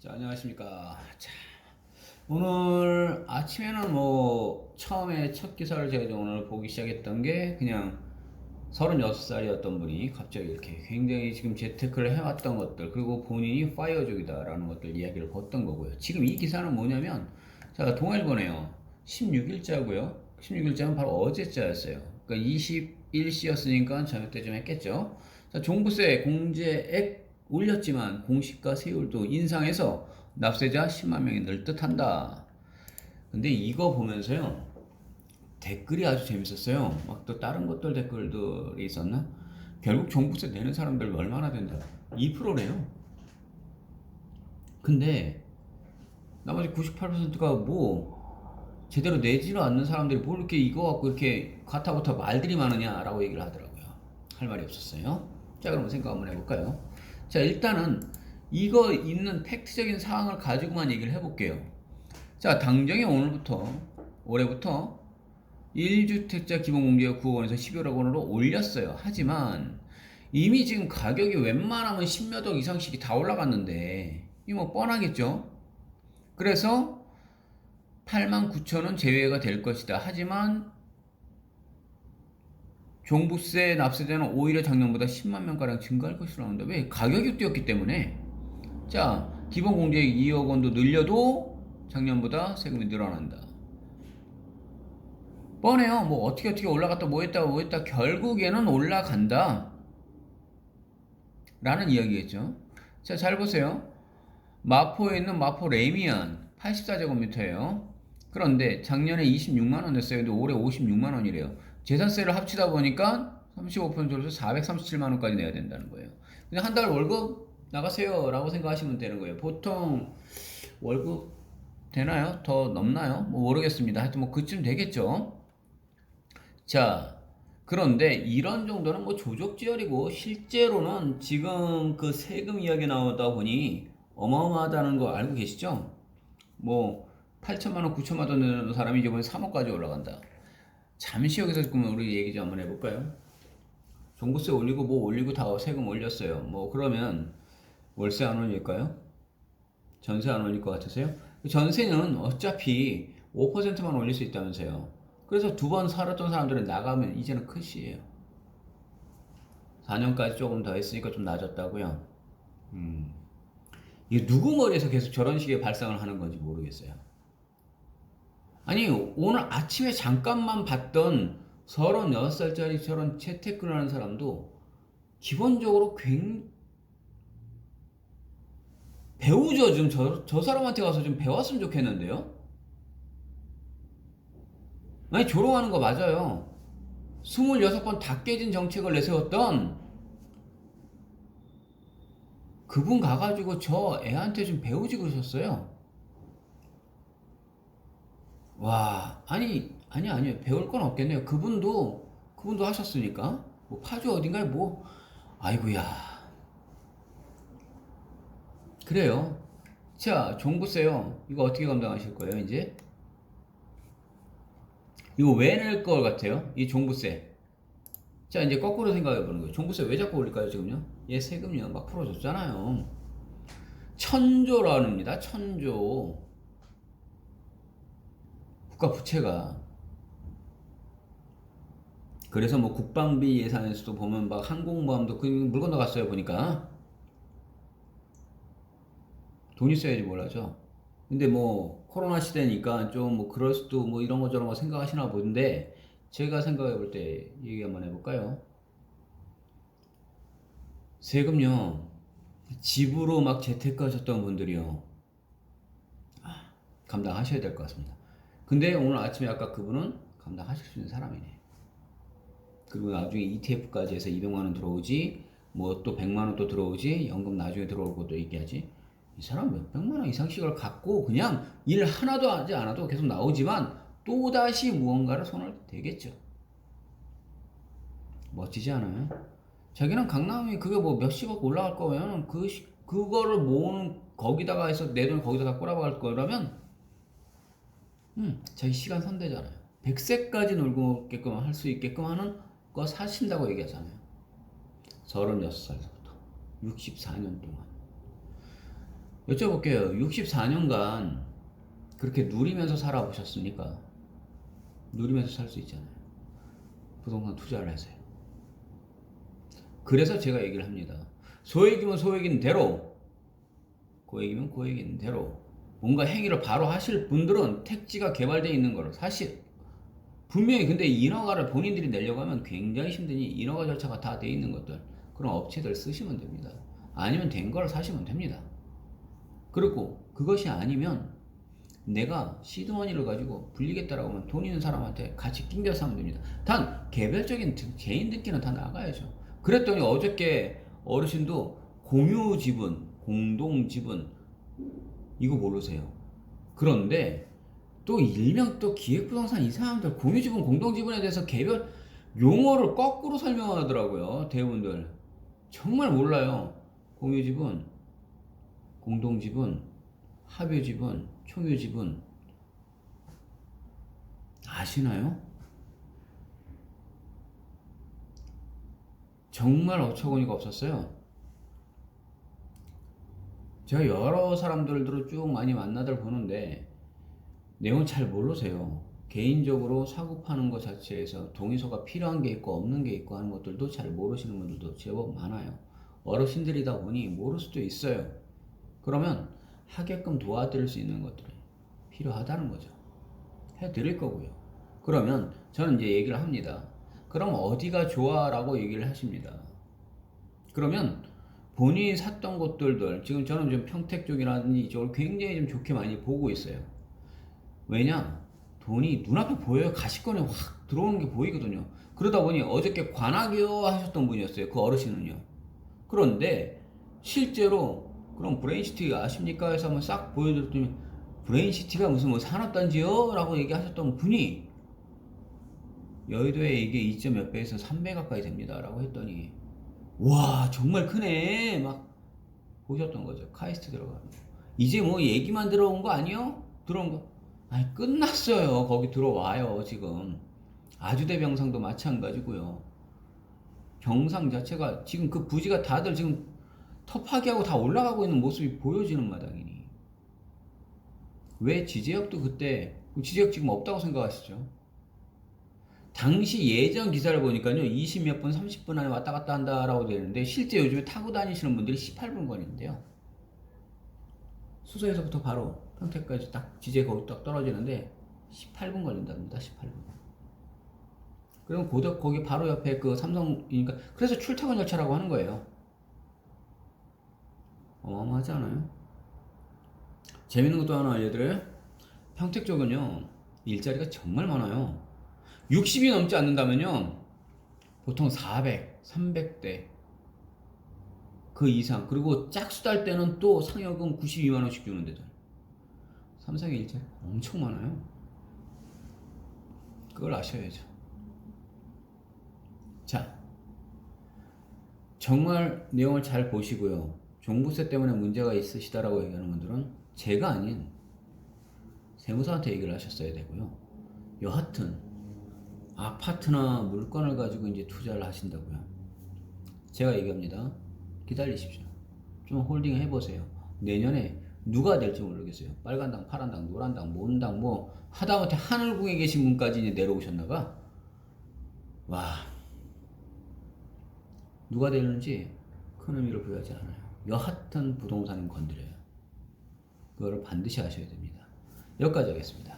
자, 안녕하십니까. 자, 오늘 아침에는 뭐 처음에 첫 기사를 제가 이제 오늘 보기 시작했던 게 그냥 36살이었던 분이 갑자기 이렇게 굉장히 지금 재테크를 해왔던 것들, 그리고 본인이 파이어족이다라는 것들 이야기를 봤던 거고요. 지금 이 기사는 뭐냐면, 자, 동아일보네요. 16일자고요. 16일자는 바로 어제자였어요. 그러니까 21시였으니까 저녁 때좀 했겠죠. 자, 종부세 공제액 올렸지만 공시가 세율도 인상해서 납세자 10만 명이 늘 듯한다. 근데 이거 보면서요, 댓글이 아주 재밌었어요. 막 또 다른 것들 댓글들이 있었나? 결국 종부세 내는 사람들 얼마나 된다? 2%래요. 근데 나머지 98%가 뭐 제대로 내지도 않는 사람들이 뭘 이렇게 이거 갖고 이렇게 가타부타 말들이 많으냐라고 얘기를 하더라고요. 할 말이 없었어요. 자, 그럼 생각 한번 해볼까요? 자, 일단은 이거 있는 팩트적인 사항을 가지고만 얘기를 해볼게요. 자, 당정이 오늘부터 올해부터 1주택자 기본공제가 9억 원에서 10억 원으로 올렸어요. 하지만 이미 지금 가격이 웬만하면 10몇 억 이상씩이 다 올라갔는데 이거 뭐 뻔하겠죠? 그래서 8만 9천 원 제외가 될 것이다. 하지만 종부세 납세자는 오히려 작년보다 10만 명가량 증가할 것이라고 합니다. 왜? 가격이 뛰었기 때문에. 자, 기본공제액 2억 원도 늘려도 작년보다 세금이 늘어난다. 뻔해요. 뭐 어떻게 올라갔다 뭐 했다 결국에는 올라간다 라는 이야기겠죠. 자, 잘 보세요. 마포에 있는 마포 레미안 84제곱미터예요. 그런데 작년에 26만원 냈어요. 근데 올해 56만원이래요. 재산세를 합치다 보니까 35%에서 437만원까지 내야 된다는 거예요. 그냥 한 달 월급 나가세요 라고 생각하시면 되는 거예요. 보통 월급 되나요? 더 넘나요? 뭐 모르겠습니다. 하여튼 뭐 그쯤 되겠죠. 자, 그런데 이런 정도는 뭐 조족지혈이고 실제로는 지금 그 세금 이야기 나오다 보니 어마어마하다는 거 알고 계시죠? 뭐 8천만 원, 9천만 원 내는 사람이 이번에 3억까지 올라간다. 잠시 여기서 그러면 우리 얘기 좀 한번 해볼까요? 종부세 올리고 뭐 올리고 다 세금 올렸어요. 뭐 그러면 월세 안 올릴까요? 전세 안 올릴 것 같으세요? 전세는 어차피 5%만 올릴 수 있다면서요. 그래서 두 번 살았던 사람들은 나가면 이제는 컷이에요. 4년까지 조금 더 했으니까 좀 낮았다고요. 이게 누구 머리에서 계속 저런 식의 발상을 하는 건지 모르겠어요. 아니, 오늘 아침에 잠깐만 봤던 36살짜리 저런 재테크를 하는 사람도 기본적으로 배우죠. 좀 저 사람한테 가서 좀 배웠으면 좋겠는데요. 아니, 조롱하는 거 맞아요. 26번 다 깨진 정책을 내세웠던 그분 가가지고 저 애한테 좀 배우지 그러셨어요. 와, 아니요. 배울 건 없겠네요. 그분도 하셨으니까. 뭐 파주 어딘가에 뭐, 아이고야. 그래요. 자, 종부세요. 이거 어떻게 감당하실 거예요, 이제? 이거 왜 낼 것 같아요? 이 종부세. 자, 이제 거꾸로 생각해 보는 거예요. 종부세 왜 자꾸 올릴까요, 지금요? 얘 세금요, 막 풀어줬잖아요. 천조랍니다, 천조. 국가 부채가. 그래서 뭐 국방비 예산에서도 보면 막 항공모함도 그 물 건너갔어요, 보니까. 돈 있어야지 몰라죠. 근데 뭐 코로나 시대니까 좀 뭐 그럴 수도 뭐 이런 거 저런 거 생각하시나 보는데 제가 생각해 볼 때 얘기 한번 해볼까요? 세금요. 집으로 막 재테크 하셨던 분들이요. 감당하셔야 될 것 같습니다. 근데 오늘 아침에 아까 그분은 감당하실 수 있는 사람이네. 그리고 나중에 ETF까지 해서 200만 원 들어오지, 뭐 또 100만 원 또 들어오지, 연금 나중에 들어올 것도 얘기하지. 이 사람 몇백만 원 이상씩을 갖고 그냥 일 하나도 하지 않아도 계속 나오지만 또다시 무언가를 손을 대겠죠. 멋지지 않아요? 자기는 강남이 그게 뭐 몇십억 올라갈 거면 그거를 모으는 거기다가 해서 내 돈 거기다가 꼬라박을 거라면 자기 시간 선대잖아요. 100세까지 놀고게끔 할 수 있게끔 하는 거 사신다고 얘기하잖아요. 36살부터 64년 동안. 여쭤볼게요. 64년간 그렇게 누리면서 살아보셨습니까? 누리면서 살 수 있잖아요. 부동산 투자를 하세요. 그래서 제가 얘기를 합니다. 소액이면 소액인 대로, 고액이면 고액인 대로 뭔가 행위를 바로 하실 분들은 택지가 개발되어 있는 거로 사실 분명히. 근데 인허가를 본인들이 내려고 하면 굉장히 힘드니 인허가 절차가 다 돼 있는 것들, 그런 업체들 쓰시면 됩니다. 아니면 된 걸 사시면 됩니다. 그리고 그것이 아니면 내가 시드머니를 가지고 불리겠다라고 하면 돈 있는 사람한테 같이 낑겨서 하면 됩니다. 단 개별적인 개인들끼리는 다 나가야죠. 그랬더니 어저께 어르신도 공유 지분, 공동 지분 이거 모르세요. 그런데 또 일명 또 기획부동산 이 사람들 공유 지분, 공동 지분에 대해서 개별 용어를 거꾸로 설명하더라고요. 대부분들 정말 몰라요. 공유 지분, 공동 지분, 합유 지분, 총유 지분 아시나요? 정말 어처구니가 없었어요. 제가 여러 사람들을 쭉 많이 만나들 보는데 내용 잘 모르세요. 개인적으로 사고 파는 것 자체에서 동의서가 필요한 게 있고 없는 게 있고 하는 것들도 잘 모르시는 분들도 제법 많아요. 어르신들이다 보니 모를 수도 있어요. 그러면 하게끔 도와드릴 수 있는 것들이 필요하다는 거죠. 해드릴 거고요. 그러면 저는 이제 얘기를 합니다. 그럼 어디가 좋아? 라고 얘기를 하십니다. 그러면 본인이 샀던 곳들도 지금 저는 좀 평택 쪽이라든지 이쪽을 굉장히 좀 좋게 많이 보고 있어요. 왜냐? 돈이 눈앞에 보여요. 가시권에 확 들어오는 게 보이거든요. 그러다 보니 어저께 관악이요 하셨던 분이었어요. 그 어르신은요. 그런데 실제로 그럼 브레인시티 아십니까? 해서 한번 싹 보여드렸더니 브레인시티가 무슨 뭐 산업단지요? 라고 얘기하셨던 분이 여의도에 이게 2점 몇 배에서 3배 가까이 됩니다. 라고 했더니 와 정말 크네 막 보셨던 거죠. 카이스트 들어가면 이제 뭐 얘기만 들어온 거 아니요? 들어온 거 아니 끝났어요. 거기 들어와요. 지금 아주대병상도 마찬가지고요. 병상 자체가 지금 그 부지가 다들 지금 터파기하고 다 올라가고 있는 모습이 보여지는 마당이니 왜 지제역도 그때 지제역 지금 없다고 생각하시죠? 당시 예전 기사를 보니까요 20몇 분 30분 안에 왔다 갔다 한다라고 되는데 실제 요즘에 타고 다니시는 분들이 18분 거리인데요. 수서에서부터 바로 평택까지 딱 지제 거기 딱 떨어지는데 18분 걸린답니다. 18분. 그럼 고덕 거기 바로 옆에 그 삼성이니까 그래서 출퇴근 열차라고 하는 거예요. 어마어마하지 않아요? 재밌는 것도 하나 알려드려요. 평택 쪽은요 일자리가 정말 많아요. 60이 넘지 않는다면요 보통 400, 300대 그 이상, 그리고 짝수 달 때는 또 상여금 92만원씩 주는 데도 삼성의 일자리 엄청 많아요. 그걸 아셔야죠. 자, 정말 내용을 잘 보시고요. 종부세 때문에 문제가 있으시다라고 얘기하는 분들은 제가 아닌 세무사한테 얘기를 하셨어야 되고요. 여하튼 아파트나 물건을 가지고 이제 투자를 하신다고요. 제가 얘기합니다. 기다리십시오. 좀 홀딩 해보세요. 내년에 누가 될지 모르겠어요. 빨간 당, 파란 당, 노란 당, 뭔 당, 뭐 하다못해 하늘궁에 계신 분까지 이제 내려오셨나봐. 와, 누가 되는지 큰 의미를 부여하지 않아요. 여하튼 부동산은 건드려요. 그거를 반드시 하셔야 됩니다. 여기까지 하겠습니다.